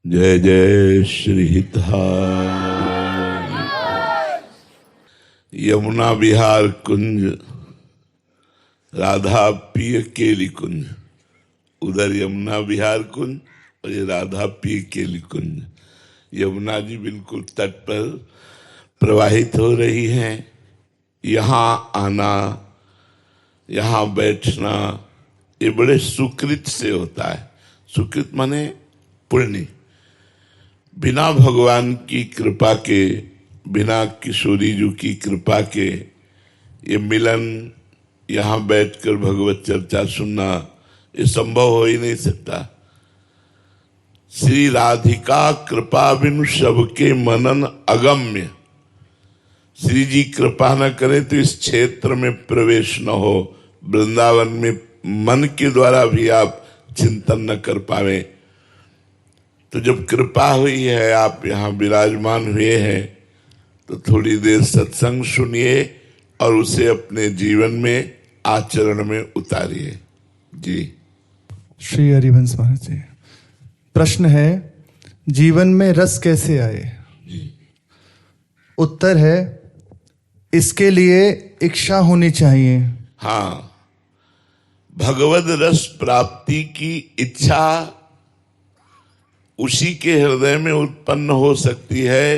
जय जय श्री हितहारी। यमुना विहार कुंज, राधा पिय केली कुंज। उधर यमुना विहार कुंज और ये राधा पिय केली कुंज। यमुना जी बिल्कुल तट पर प्रवाहित हो रही हैं। यहाँ आना, यहाँ बैठना ये बड़े सुकृत से होता है। सुकृत माने पुण्य। बिना भगवान की कृपा के, बिना किशोरी जी की कृपा के ये मिलन, यहाँ बैठकर भगवत चर्चा सुनना ये संभव हो ही नहीं सकता। श्री राधिका कृपा बिनु सबके मनन अगम्य। श्री जी कृपा न करे तो इस क्षेत्र में प्रवेश न हो, वृंदावन में मन के द्वारा भी आप चिंतन न कर पावे। तो जब कृपा हुई है, आप यहाँ विराजमान हुए हैं, तो थोड़ी देर सत्संग सुनिए और उसे अपने जीवन में आचरण में उतारिए। जी श्री हरिवंश महाराज जी, प्रश्न है, जीवन में रस कैसे आए? जी। उत्तर है, इसके लिए इच्छा होनी चाहिए। हाँ, भगवद रस प्राप्ति की इच्छा उसी के हृदय में उत्पन्न हो सकती है।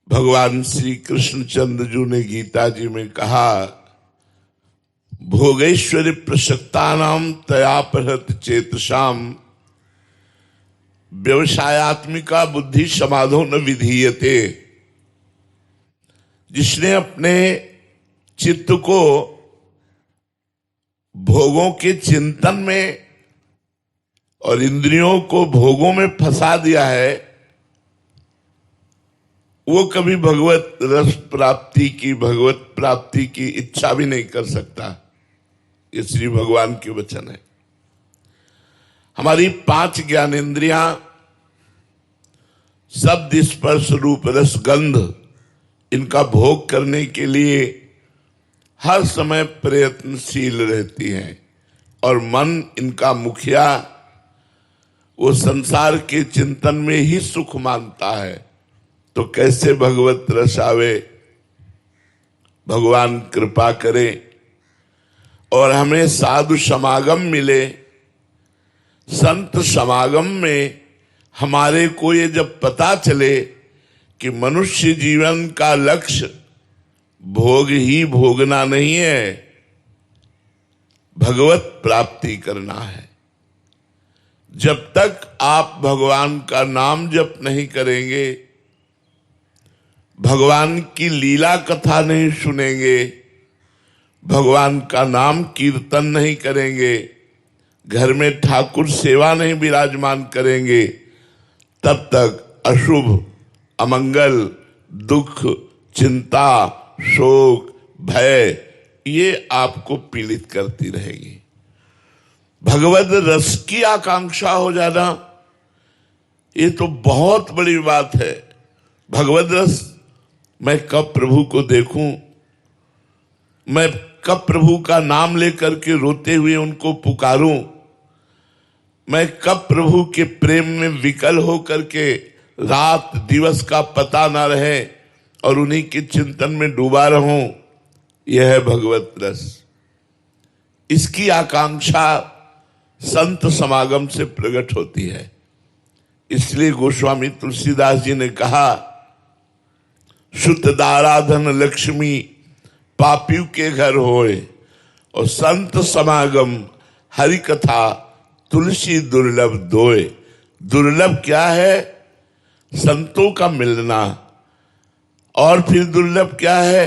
भगवान श्री कृष्णचंद्र जी ने गीता जी में कहा, भोगैश्वर्य प्रसक्तानाम तया प्रहत चेतसाम व्यवसायत्मिका बुद्धि समाधो न विधीयते। जिसने अपने चित्त को भोगों के चिंतन में और इंद्रियों को भोगों में फंसा दिया है, वो कभी भगवत रस प्राप्ति की, भगवत प्राप्ति की इच्छा भी नहीं कर सकता। ये श्री भगवान के वचन है। हमारी 5 ज्ञानेंद्रियां शब्द, स्पर्श, रूप, रस, गंध, इनका भोग करने के लिए हर समय प्रयत्नशील रहती हैं और मन इनका मुखिया वो संसार के चिंतन में ही सुख मानता है। तो कैसे भगवत रस आवे? भगवान कृपा करे और हमें साधु समागम मिले। संत समागम में हमारे को ये जब पता चले कि मनुष्य जीवन का लक्ष्य भोग ही भोगना नहीं है, भगवत प्राप्ति करना है। जब तक आप भगवान का नाम जप नहीं करेंगे, भगवान की लीला कथा नहीं सुनेंगे, भगवान का नाम कीर्तन नहीं करेंगे, घर में ठाकुर सेवा नहीं विराजमान करेंगे, तब तक अशुभ, अमंगल, दुख, चिंता, शोक, भय ये आपको पीड़ित करती रहेगी। भगवद रस की आकांक्षा हो जाना ये तो बहुत बड़ी बात है। भगवद रस, मैं कब प्रभु को देखूं, मैं कब प्रभु का नाम लेकर के रोते हुए उनको पुकारूं, मैं कब प्रभु के प्रेम में विकल हो करके रात दिवस का पता ना रहे और उन्हीं के चिंतन में डूबा रहूं, यह है भगवत रस। इसकी आकांक्षा संत समागम से प्रकट होती है। इसलिए गोस्वामी तुलसीदास जी ने कहा, शुद्ध दाराधन लक्ष्मी पापियों के घर होए और संत समागम हरि कथा तुलसी दुर्लभ दोए। दुर्लभ क्या है? संतों का मिलना। और फिर दुर्लभ क्या है?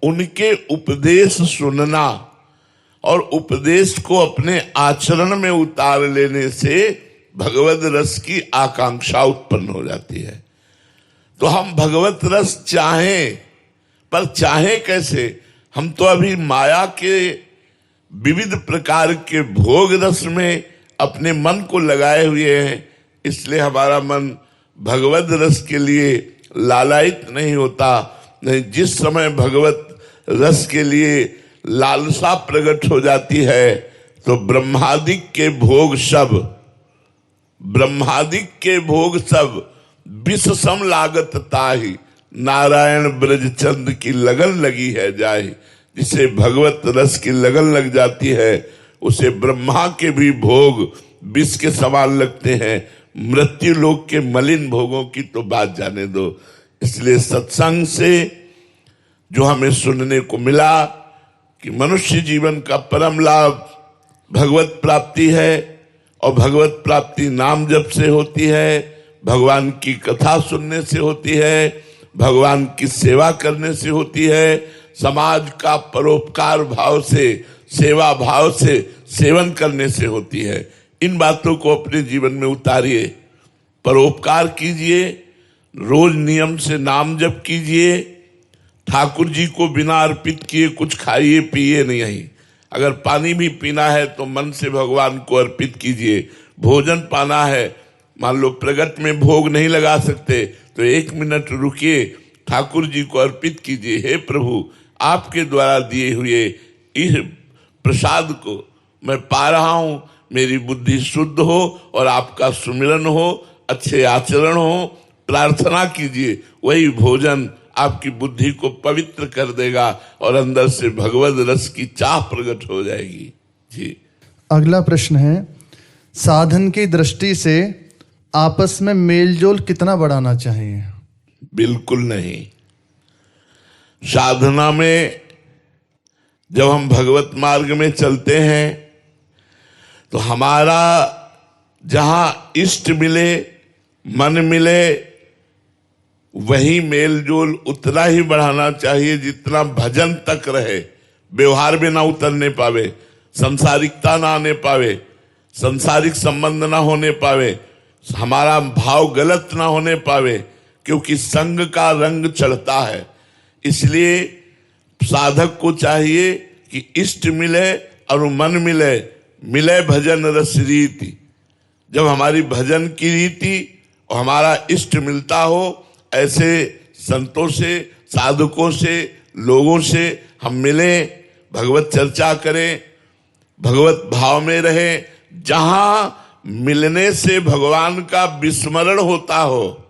उनके उपदेश सुनना और उपदेश को अपने आचरण में उतार लेने से भगवत रस की आकांक्षा उत्पन्न हो जाती है। तो हम भगवत रस चाहें, पर चाहें कैसे? हम तो अभी माया के विविध प्रकार के भोग रस में अपने मन को लगाए हुए हैं। इसलिए हमारा मन भगवत रस के लिए लालायित नहीं होता। नहीं, जिस समय भगवत रस के लिए लालसा प्रकट हो जाती है तो ब्रह्मादिक के भोग सब ब्रह्मादिक के भोग सब विष सम लागत ताहि, नारायण ब्रज चंद की लगन लगी है जाहि। जिसे भगवत रस की लगन लग जाती है उसे ब्रह्मा के भी भोग विष के समान लगते हैं। मृत्यु लोक के मलिन भोगों की तो बात जाने दो। इसलिए सत्संग से जो हमें सुनने को मिला कि मनुष्य जीवन का परम लाभ भगवत प्राप्ति है, और भगवत प्राप्ति नाम जप से होती है, भगवान की कथा सुनने से होती है, भगवान की सेवा करने से होती है, समाज का परोपकार भाव से, सेवा भाव से सेवन करने से होती है। इन बातों को अपने जीवन में उतारिए, परोपकार कीजिए, रोज नियम से नाम जप कीजिए, ठाकुर जी को बिना अर्पित किए कुछ खाइए पिए नहीं। अगर पानी भी पीना है तो मन से भगवान को अर्पित कीजिए। भोजन पाना है, मान लो प्रगट में भोग नहीं लगा सकते तो 1 मिनट रुकिए, ठाकुर जी को अर्पित कीजिए। हे प्रभु, आपके द्वारा दिए हुए इस प्रसाद को मैं पा रहा हूं, मेरी बुद्धि शुद्ध हो और आपका सुमिरन हो, अच्छे आचरण हो, प्रार्थना कीजिए। वही भोजन आपकी बुद्धि को पवित्र कर देगा और अंदर से भगवत रस की चाह प्रकट हो जाएगी। जी, अगला प्रश्न है, साधन की दृष्टि से आपस में मेलजोल कितना बढ़ाना चाहिए? बिल्कुल नहीं। साधना में जब हम भगवत मार्ग में चलते हैं तो हमारा जहां इष्ट मिले, मन मिले, वही मेलजोल उतना ही बढ़ाना चाहिए जितना भजन तक रहे। व्यवहार में ना उतरने पावे, संसारिकता ना आने पावे, संसारिक संबंध ना होने पावे, हमारा भाव गलत ना होने पावे, क्योंकि संग का रंग चढ़ता है। इसलिए साधक को चाहिए कि इष्ट मिले और मन मिले, मिले भजन रस रीति। जब हमारी भजन की रीति और हमारा इष्ट मिलता हो, ऐसे संतों से, साधकों से, लोगों से हम मिलें, भगवत चर्चा करें, भगवत भाव में रहें। जहां मिलने से भगवान का विस्मरण होता हो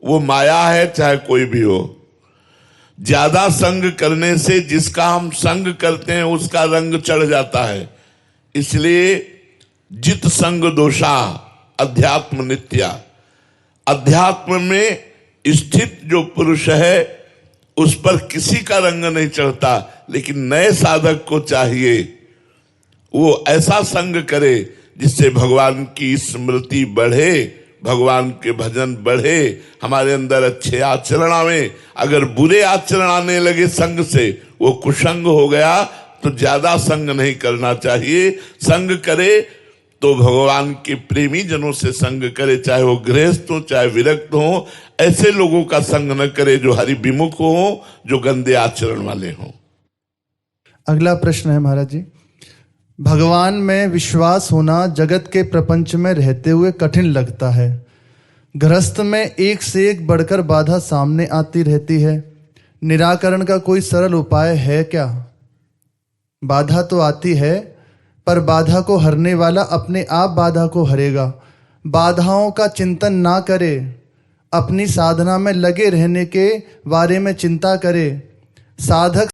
वो माया है, चाहे कोई भी हो। ज्यादा संग करने से जिसका हम संग करते हैं उसका रंग चढ़ जाता है। इसलिए जित संग दोषा अध्यात्म नित्या, अध्यात्म में स्थित जो पुरुष है उस पर किसी का रंग नहीं चढ़ता। लेकिन नए साधक को चाहिए वो ऐसा संग करे जिससे भगवान की स्मृति बढ़े, भगवान के भजन बढ़े, हमारे अंदर अच्छे आचरण आवे। अगर बुरे आचरण आने लगे संग से, वो कुसंग हो गया, तो ज्यादा संग नहीं करना चाहिए। संग करे तो भगवान के प्रेमी जनों से संग करे, चाहे वो गृहस्थ हो चाहे विरक्त हो। ऐसे लोगों का संग न करे जो हरि विमुख हो, जो गंदे आचरण वाले हों। अगला प्रश्न है महाराज जी, भगवान में विश्वास होना जगत के प्रपंच में रहते हुए कठिन लगता है। गृहस्थ में एक से एक बढ़कर बाधा सामने आती रहती है। निराकरण का कोई सरल उपाय है क्या? बाधा तो आती है, पर बाधा को हरने वाला अपने आप बाधा को हरेगा। बाधाओं का चिंतन ना करे, अपनी साधना में लगे रहने के बारे में चिंता करे। साधक